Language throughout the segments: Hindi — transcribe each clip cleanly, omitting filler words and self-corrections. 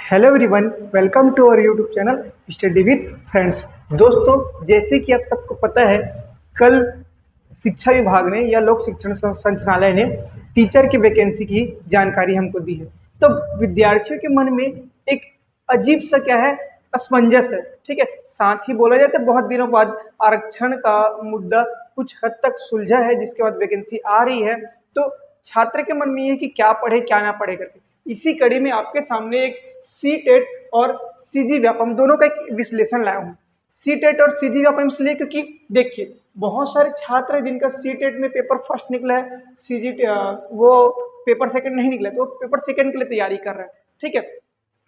Hello everyone, welcome to our YouTube channel study with friends. दोस्तों, जैसे कि आप सबको पता है, कल शिक्षा विभाग ने या लोक शिक्षण संचालय ने टीचर की वैकेंसी की जानकारी हमको दी है। तो विद्यार्थियों के मन में एक अजीब सा क्या है, असमंजस है। ठीक है, साथ ही बोला जाए तो बहुत दिनों बाद आरक्षण का मुद्दा कुछ हद तक सुलझा है, जिसके बाद वैकेंसी आ रही है। तो छात्र के मन में ये है कि क्या पढ़े क्या ना पढ़े करके। इसी कड़ी में आपके सामने एक सी टेट और सीजी व्यापम दोनों का एक विश्लेषण लाया हूँ। सी टेट और सीजी व्यापम इसलिए क्योंकि देखिए, बहुत सारे छात्र हैं जिनका सी टेट में पेपर फर्स्ट निकला है, सीजी वो पेपर सेकंड नहीं निकला, तो पेपर सेकंड के लिए तैयारी कर रहे हैं। ठीक है,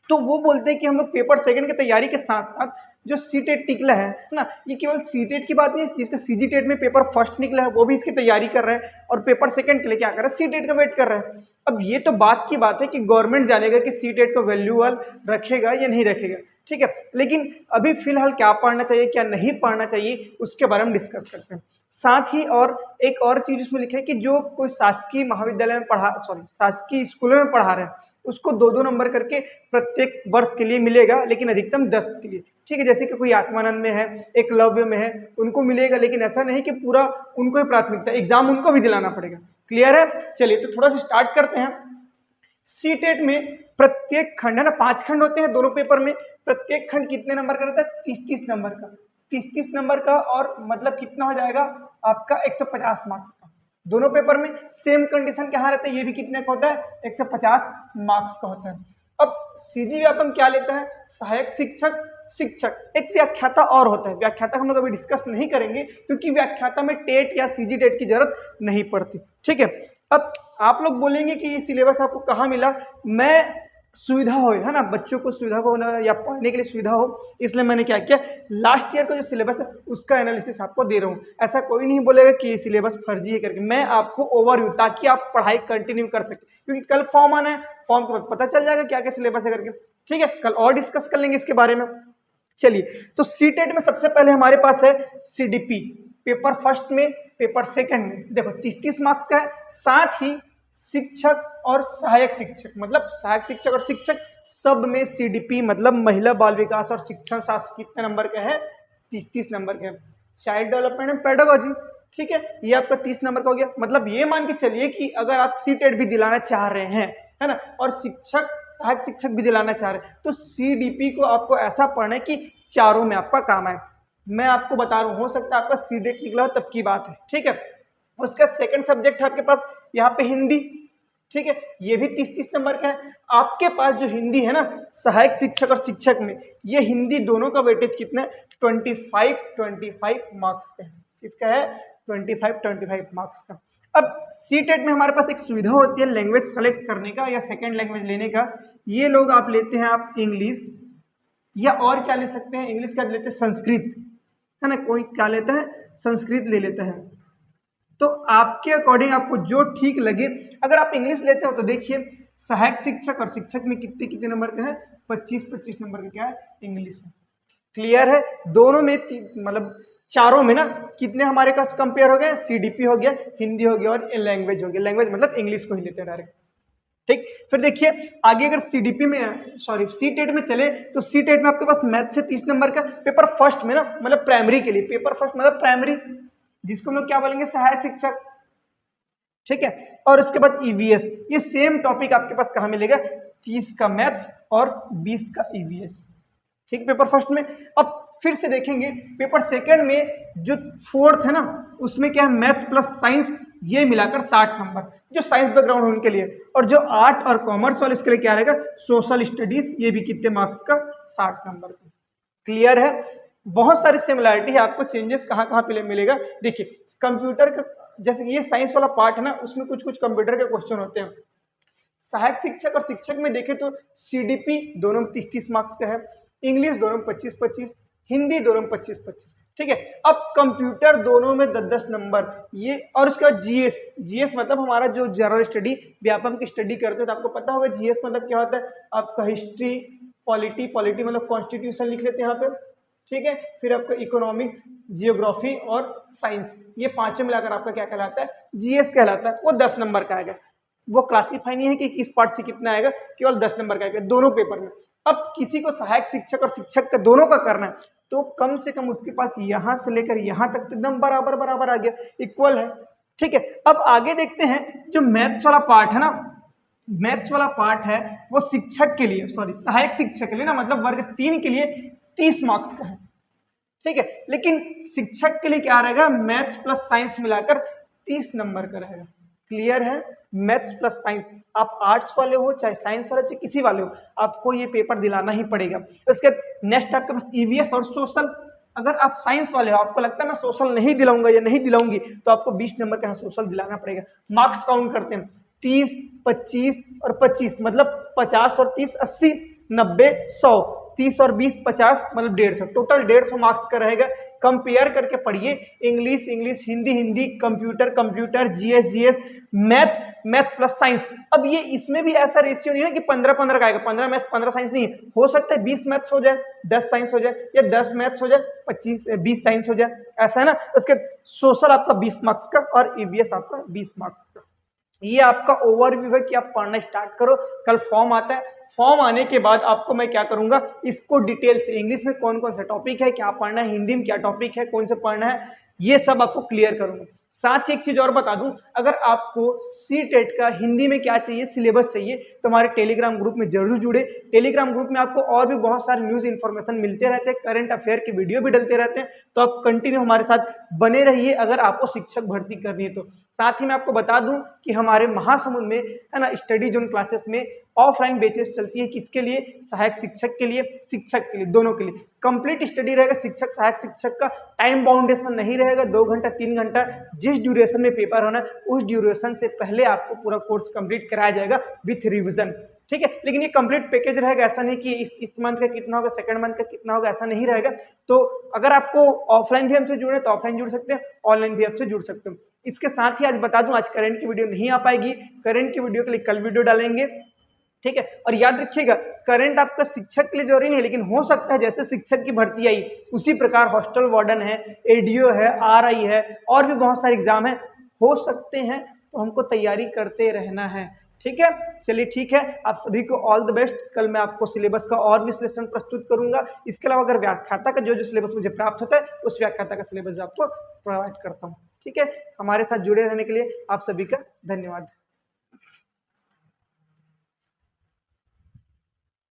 तो वो बोलते हैं कि हम लोग पेपर सेकंड की तैयारी के साथ साथ जो सी टेट निकला है ना, ये केवल सी टेट की बात नहीं है। जिसका सीजी टेट में पेपर फर्स्ट निकला है वो भी इसकी तैयारी कर रहा है और पेपर सेकंड के लिए क्या कर रहा है, सी टेट का वेट कर रहा है। अब ये तो बात की बात है कि गवर्नमेंट जानेगा कि सी टेट को वैल्यूअल रखेगा या नहीं रखेगा। ठीक है, लेकिन अभी फिलहाल क्या पढ़ना चाहिए क्या नहीं पढ़ना चाहिए उसके बारे में डिस्कस करते हैं। साथ ही और एक और चीज उसमें लिखा है कि जो कोई शासकीय महाविद्यालय में शासकीय स्कूलों में पढ़ा रहे हैं उसको 2-2 नंबर करके प्रत्येक वर्ष के लिए मिलेगा, लेकिन अधिकतम 10 के लिए। ठीक है, जैसे कि कोई आत्मानंद में है, एकलव्य में है, उनको मिलेगा, लेकिन ऐसा नहीं कि पूरा उनको ही प्राथमिकता, एग्जाम उनको भी दिलाना पड़ेगा। क्लियर है? चलिए तो थोड़ा सा स्टार्ट करते हैं। सी टेट में प्रत्येक खंड है ना, 5 खंड होते हैं दोनों पेपर में। प्रत्येक खंड कितने नंबर का रहता है? 30-30 नंबर का। 30-30 नंबर का, और मतलब कितना हो जाएगा आपका 150 मार्क्स का। दोनों पेपर में सेम कंडीशन क्या रहता है, ये भी कितने का होता है? 150 मार्क्स का होता है। अब सीजी व्यापम क्या लेता है? सहायक शिक्षक, शिक्षक, एक व्याख्याता और होता है। व्याख्याता हम लोग अभी डिस्कस नहीं करेंगे क्योंकि व्याख्याता में टेट या सीजी टेट की जरूरत नहीं पड़ती। ठीक है, अब आप लोग बोलेंगे कि ये सिलेबस आपको कहाँ मिला? मैं सुविधा हो, है ना, बच्चों को सुविधा हो ना, या पढ़ने के लिए सुविधा हो, इसलिए मैंने क्या किया, लास्ट ईयर का जो सिलेबस है उसका एनालिसिस आपको दे रहा हूँ। ऐसा कोई नहीं बोलेगा कि ये सिलेबस फर्जी है करके। मैं आपको ओवरव्यू, ताकि आप पढ़ाई कंटिन्यू कर सकें, क्योंकि कल फॉर्म आना है, फॉर्म के बाद पता चल जाएगा क्या क्या सिलेबस है करके। ठीक है, कल और डिस्कस कर लेंगे इसके बारे में। चलिए, तो सी टेट में सबसे पहले हमारे पास है सीडीपी। पेपर फर्स्ट में, पेपर सेकंड में देखो 30-30 मार्क्स का है। साथ ही शिक्षक और सहायक शिक्षक, मतलब सहायक शिक्षक और शिक्षक सब में सीडीपी मतलब महिला बाल विकास और शिक्षण शास्त्र कितने नंबर का है? 30-30 नंबर का है। चाइल्ड डेवलपमेंट एंड पेडागोजी, ठीक है, ये आपका 30 नंबर का हो गया। मतलब ये मान के चलिए कि अगर आप सी टेट भी दिलाना चाह रहे हैं, है ना, और शिक्षक सहायक शिक्षक भी दिलाना चाह रहे हैं, तो सीडीपी को आपको ऐसा पढ़ना है कि चारों में आपका काम आए। मैं आपको बता रहा हूँ, हो सकता है आपका सी टेट निकला हो तब की बात है। ठीक है, उसका सेकंड सब्जेक्ट है आपके पास यहाँ पे हिंदी। ठीक है, ये भी 30-30 नंबर का है। आपके पास जो हिंदी है ना, सहायक शिक्षक और शिक्षक में, ये हिंदी दोनों का वेटेज कितना है? 25-25 मार्क्स का है। इसका है 25-25 मार्क्स का। अब सी टेट में हमारे पास एक सुविधा होती है लैंग्वेज सेलेक्ट करने का या सेकंड लैंग्वेज लेने का। ये लोग आप लेते हैं आप इंग्लिश, या और क्या ले सकते हैं, इंग्लिश का लेते हैं संस्कृत, है ना, कोई क्या लेता है, संस्कृत ले लेता है। तो आपके अकॉर्डिंग आपको जो ठीक लगे। अगर आप इंग्लिश लेते हो तो देखिए, सहायक शिक्षक और शिक्षक में कितने कितने नंबर का है? 25-25 नंबर का क्या है? इंग्लिश है। क्लियर है? दोनों में मतलब चारों में ना कितने हमारे पास कंपेयर हो गए? सीडीपी हो गया, हिंदी हो गया और लैंग्वेज हो गया। लैंग्वेज मतलब इंग्लिश को ही लेते हैं डायरेक्ट। ठीक, फिर देखिए आगे, अगर सीडीपी में सी टेट में चले तो सी टेट में आपके पास मैथ से 30 नंबर का। पेपर फर्स्ट में ना, मतलब प्राइमरी के लिए, पेपर फर्स्ट मतलब प्राइमरी, जिसको हम लोग क्या बोलेंगे, सहायक शिक्षक। ठीक है, और उसके बाद ईवीएस। ये सेम टॉपिक आपके पास कहाँ मिलेगा? 30 का मैथ और 20 का ईवीएस। ठीक, पेपर फर्स्ट में। अब फिर से देखेंगे पेपर सेकंड में, जो फोर्थ है ना, उसमें क्या है, मैथ प्लस साइंस, ये मिलाकर 60 नंबर, जो साइंस बैकग्राउंड है उनके लिए। और जो आर्ट और कॉमर्स वाले, इसके लिए क्या रहेगा, सोशल स्टडीज, ये भी कितने मार्क्स का? 60 नंबर का। क्लियर है? बहुत सारी सिमिलैरिटी है। आपको चेंजेस कहाँ कहाँ पे मिलेगा? देखिए, कंप्यूटर का, जैसे कि ये साइंस वाला पार्ट है ना, उसमें कुछ कुछ कंप्यूटर के क्वेश्चन होते हैं। सहायक शिक्षक और शिक्षक में देखें तो सीडीपी दोनों में 30-30 मार्क्स का है, इंग्लिश दोनों में 25-25, हिंदी दोनों में 25-25। ठीक है, अब कंप्यूटर दोनों में 10-10 नंबर ये। और उसके बाद जीएस। जीएस मतलब हमारा जो जनरल स्टडी, व्यापम की स्टडी करते हो तो आपको पता होगा जीएस मतलब क्या होता है। आपका हिस्ट्री, पॉलिटी, पॉलिटी मतलब कॉन्स्टिट्यूशन लिख लेते हैं यहाँ पे। ठीक है, फिर आपका इकोनॉमिक्स, जियोग्राफी और साइंस, ये पांचों मिलाकर आपका क्या कहलाता है? जीएस कहलाता है। वो 10 नंबर का आएगा। वो क्लासीफाई नहीं है कि किस पार्ट से कितना आएगा, केवल 10 नंबर का आएगा दोनों पेपर में। अब किसी को सहायक शिक्षक और शिक्षक का दोनों का करना है तो कम से कम उसके पास यहाँ से लेकर यहाँ तक तो एकदम बराबर बराबर आ गया, इक्वल है। ठीक है, अब आगे देखते हैं जो मैथ्स वाला पार्ट है ना, मैथ्स वाला पार्ट है वो शिक्षक के लिए, सॉरी सहायक शिक्षक के लिए ना, मतलब वर्ग 3 के लिए 30 मार्क्स का है। ठीक है, लेकिन शिक्षक के लिए क्या रहेगा, मैथ्स प्लस साइंस मिलाकर 30 नंबर का रहेगा। क्लियर है, मैथ्स प्लस साइंस, आप आर्ट्स वाले हो चाहे साइंस वाले चाहे किसी वाले हो, आपको ये पेपर दिलाना ही पड़ेगा। उसके नेक्स्ट आपके पास ईवीएस और सोशल। अगर आप साइंस वाले हो, आपको लगता है मैं सोशल नहीं दिलाऊंगा या नहीं दिलाऊंगी, तो आपको 20 नंबर का सोशल दिलाना पड़ेगा। मार्क्स काउंट करते हैं 30, 25 और 25, मतलब 50 और 30 80, 90 100, 30 और 20 50, मतलब 150, टोटल 150 मार्क्स का रहेगा। कंपेयर करके पढ़िए, English English, Hindi Hindi, computer computer, GS GS, maths maths plus science. अब ये इसमें भी ऐसा रेशियो नहीं है कि 15-15 का आएगा, 15 मैथ्स 15 साइंस नहीं है, हो सकता है 20 मैथ्स हो जाए 10 साइंस हो जाए, या 10 मैथ्स हो जाए 20 साइंस हो जाए, ऐसा है ना। उसके सोशल आपका 20 मार्क्स का और ईवीएस आपका 20 मार्क्स का। ये आपका ओवरव्यू है कि आप पढ़ना स्टार्ट करो। कल फॉर्म आता है, फॉर्म आने के बाद आपको मैं क्या करूंगा, इसको डिटेल से इंग्लिश में कौन कौन सा टॉपिक है, क्या पढ़ना है, हिंदी में क्या टॉपिक है, कौन से पढ़ना है, ये सब आपको क्लियर करूंगा। साथ ही एक चीज और बता दूं, अगर आपको सीटेट का हिंदी में क्या चाहिए, सिलेबस चाहिए, तो हमारे टेलीग्राम ग्रुप में जरूर जुड़े। टेलीग्राम ग्रुप में आपको और भी बहुत सारे न्यूज इंफॉर्मेशन मिलते रहते हैं, करंट अफेयर की वीडियो भी डलते रहते हैं, तो आप कंटिन्यू हमारे साथ बने रहिए अगर आपको शिक्षक भर्ती करनी है तो। साथ ही मैं आपको बता दूं कि हमारे महासमुंद में है ना, स्टडी जोन क्लासेस में ऑफलाइन बैचेस चलती है, किसके लिए, सहायक शिक्षक के लिए, शिक्षक के लिए, दोनों के लिए। कंप्लीट स्टडी रहेगा शिक्षक सहायक शिक्षक का, टाइम बाउंडेशन नहीं रहेगा, 2 घंटा 3 घंटा जिस ड्यूरेशन में पेपर होना है उस ड्यूरेशन से पहले आपको पूरा कोर्स कंप्लीट कराया जाएगा विथ रिविजन। ठीक है, लेकिन ये कंप्लीट पैकेज रहेगा, ऐसा नहीं कि इस मंथ का कितना होगा, सेकंड मंथ का कितना होगा, ऐसा नहीं रहेगा। तो अगर आपको ऑफलाइन भी हमसे जुड़े तो ऑफलाइन जुड़ सकते हैं, ऑनलाइन भी आपसे जुड़ सकते हो। इसके साथ ही आज बता दूं, आज करंट की वीडियो नहीं आ पाएगी, करंट की वीडियो के लिए कल वीडियो डालेंगे। ठीक है, और याद रखिएगा करंट आपका शिक्षक के लिए जरूरी नहीं है, लेकिन हो सकता है जैसे शिक्षक की भर्ती आई उसी प्रकार हॉस्टल वार्डन है, एडीओ है, आरआई है, और भी बहुत सारे एग्जाम है, हो सकते हैं, तो हमको तैयारी करते रहना है। ठीक है, चलिए ठीक है, आप सभी को ऑल द बेस्ट। कल मैं आपको सिलेबस का और विश्लेषण प्रस्तुत करूंगा। इसके अलावा अगर व्याख्याता का जो सिलेबस मुझे प्राप्त होता है उस व्याख्याता का सिलेबस आपको प्रोवाइड करता हूँ। ठीक है, हमारे साथ जुड़े रहने के लिए आप सभी का धन्यवाद।